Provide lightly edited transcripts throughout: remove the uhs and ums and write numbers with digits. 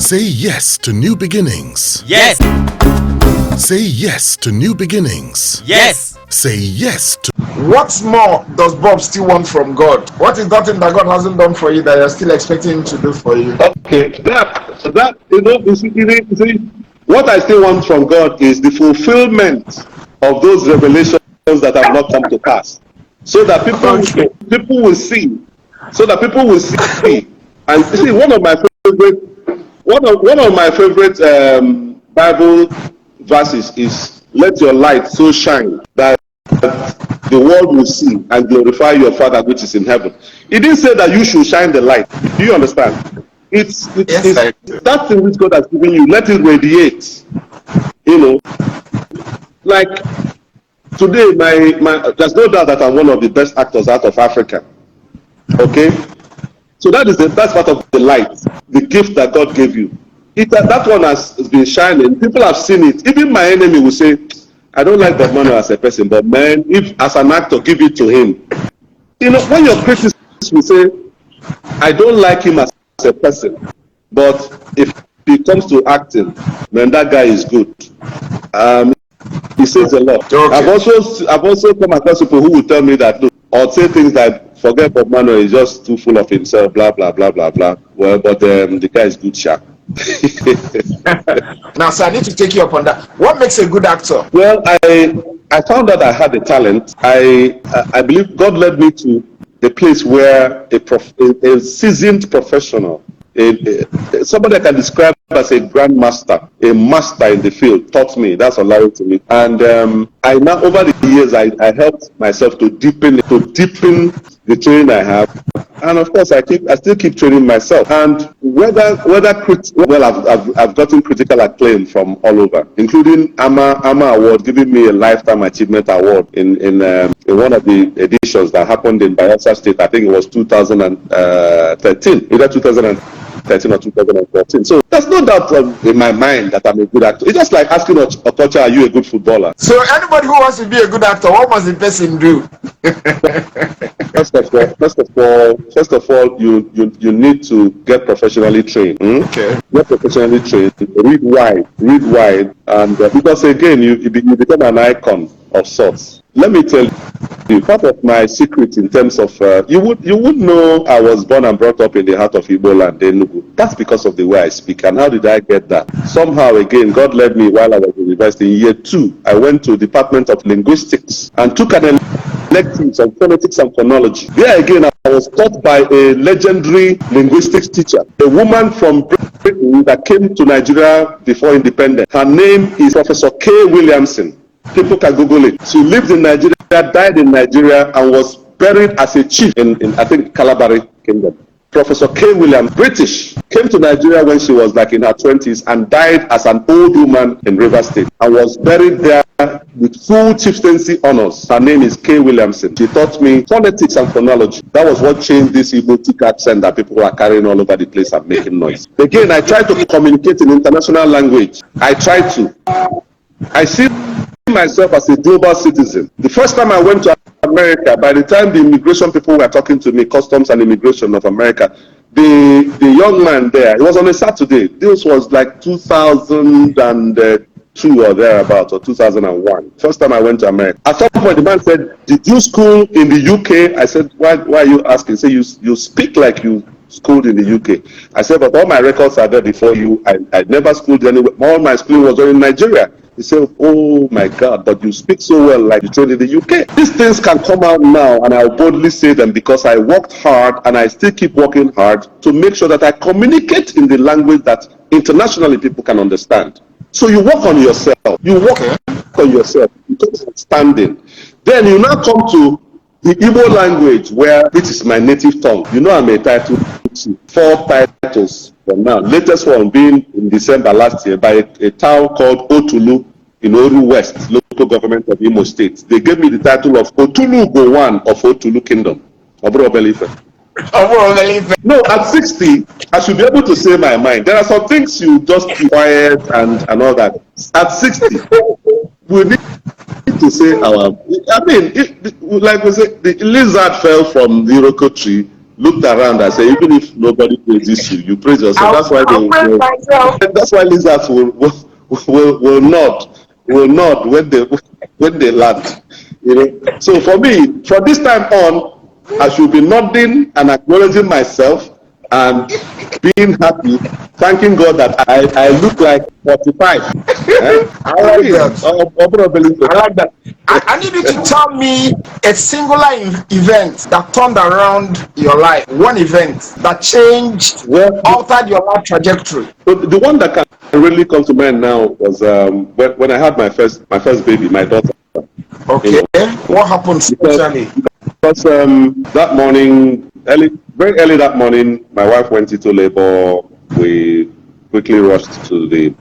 Say yes to new beginnings. Yes. Say yes to new beginnings. Yes. Say yes to... What more does Bob still want from God? What is that thing that God hasn't done for you that you're still expecting him to do for you? Okay, that you see, what I still want from God is the fulfillment of those revelations that have not come to pass, so that people will see, And you see, one of my favorite Bible verses is, "Let your light so shine that the world will see and glorify your Father which is in heaven." He didn't say that you should shine the light. Do you understand? It's that thing which God has given you. Let it radiate. You know, like today, my there's no doubt that I'm one of the best actors out of Africa. Okay, so that's part of the light, the gift that God gave you. That one has been shining. People have seen it. Even my enemy will say, "I don't like Bob Manuel as a person, but man, if as an actor, give it to him." You know, when your critics will say, "I don't like him as a person, but if he comes to acting, man, that guy is good." He says a lot. Okay. I've also come across people who will tell me that, look, or say things like, "Forget Bob Manuel, he's just too full of himself, blah blah blah blah blah." Well, but the guy is good, sharp. Now, sir, I need to take you up on that. What makes a good actor? Well, I found out I had a talent. I believe God led me to a place where a seasoned professional, somebody I can describe as a grandmaster, a master in the field, taught me. That's allowed to me. And I now, over the years, I helped myself to deepen the training I have. And of course, I still keep training myself. And I've gotten critical acclaim from all over, including AMA Award, giving me a Lifetime Achievement Award in one of the editions that happened in Bayelsa State. I think it was 2013, either 2013 or 2014. So there's no doubt in my mind that I'm a good actor. It's just like asking Okocha, "Are you a good footballer?" So anybody who wants to be a good actor, what must the person do? First of all, you need to get professionally trained. Okay. Get professionally trained. Read wide, and because again, you become an icon of sorts. Let me tell you, part of my secret in terms of you would know I was born and brought up in the heart of Igbo land, Enugu. That's because of the way I speak. And how did I get that? Somehow, again, God led me while I was in university. In year 2, I went to Department of Linguistics and took an electives on phonetics and phonology. There again, I was taught by a legendary linguistics teacher, a woman from Britain that came to Nigeria before independence. Her name is Professor K. Williamson. People can Google it. She lived in Nigeria, died in Nigeria, and was buried as a chief in I think, Calabari Kingdom. Professor K. Williams, British, came to Nigeria when she was like in her 20s and died as an old woman in Rivers State and was buried there with full chieftaincy honors. Her name is K. Williamson. She taught me phonetics and phonology. That was what changed this Igbo thick accent that people are carrying all over the place and making noise. Again, I try to communicate in international language. I see myself as a global citizen. The first time I went to America, by the time the immigration people were talking to me, Customs and Immigration of America, the young man there, it was on a Saturday. This was like 2002 or thereabout, or 2001. First time I went to America. At some point, the man said, "Did you school in the UK?" I said, why are you asking? He said, you speak like you schooled in the UK. I said, but all my records are there before you. I never schooled anywhere. All my schooling was in Nigeria. He said, "Oh my God, but you speak so well like you trained in the UK." These things can come out now, and I'll boldly say them because I worked hard and I still keep working hard to make sure that I communicate in the language that internationally people can understand. So you work on yourself. You work on yourself. You take standing. Then you now come to the Igbo language, which is my native tongue. You know, I'm a title chief. 4 titles for now. Latest one being in December last year by a town called Otulu in Oru West, local government of Imo State. They gave me the title of Otulu Gowan of Otulu Kingdom. No, at 60, I should be able to say my mind. There are some things you just keep quiet and all that. At 60, we need to say like we say, the lizard fell from the Iroko tree looked around and said, even if nobody praises you, you praise yourself. That's why I'll praise myself. that's why lizards will nod when they land. You know. So for me, from this time on, I should be nodding and acknowledging myself and being happy, thanking God that I look like 45. I like that. I like that. I need you to tell me a singular event that turned around your life. One event that changed, altered your life trajectory. The one that can really come to mind now was when I had my first baby, my daughter. Okay. You know, what happened especially? Because that morning, very early that morning, my wife went into labor. We quickly rushed to the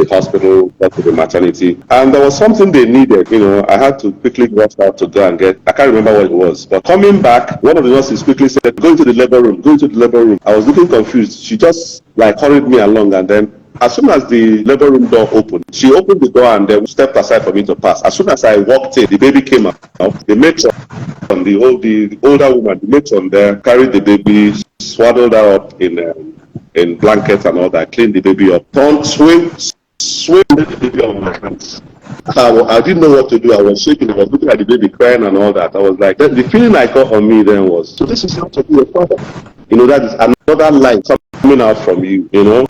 hospital, got to the maternity, and there was something they needed. You know, I had to quickly rush out to go and get. I can't remember what it was, but coming back, one of the nurses quickly said, "Go into the labor room. Go into the labor room." I was looking confused. She just like hurried me along, and then as soon as the labor room door opened, she opened the door and then stepped aside for me to pass. As soon as I walked in, the baby came out. The matron, the older woman, the matron there, carried the baby, swaddled her up in blankets and all that, cleaned the baby up, swing the baby on my hands. I didn't know what to do. I was shaking. I was looking at the baby crying and all that. I was like, the feeling I got on me then was, so this is how to be a father. You know, that is another life coming out from you, you know.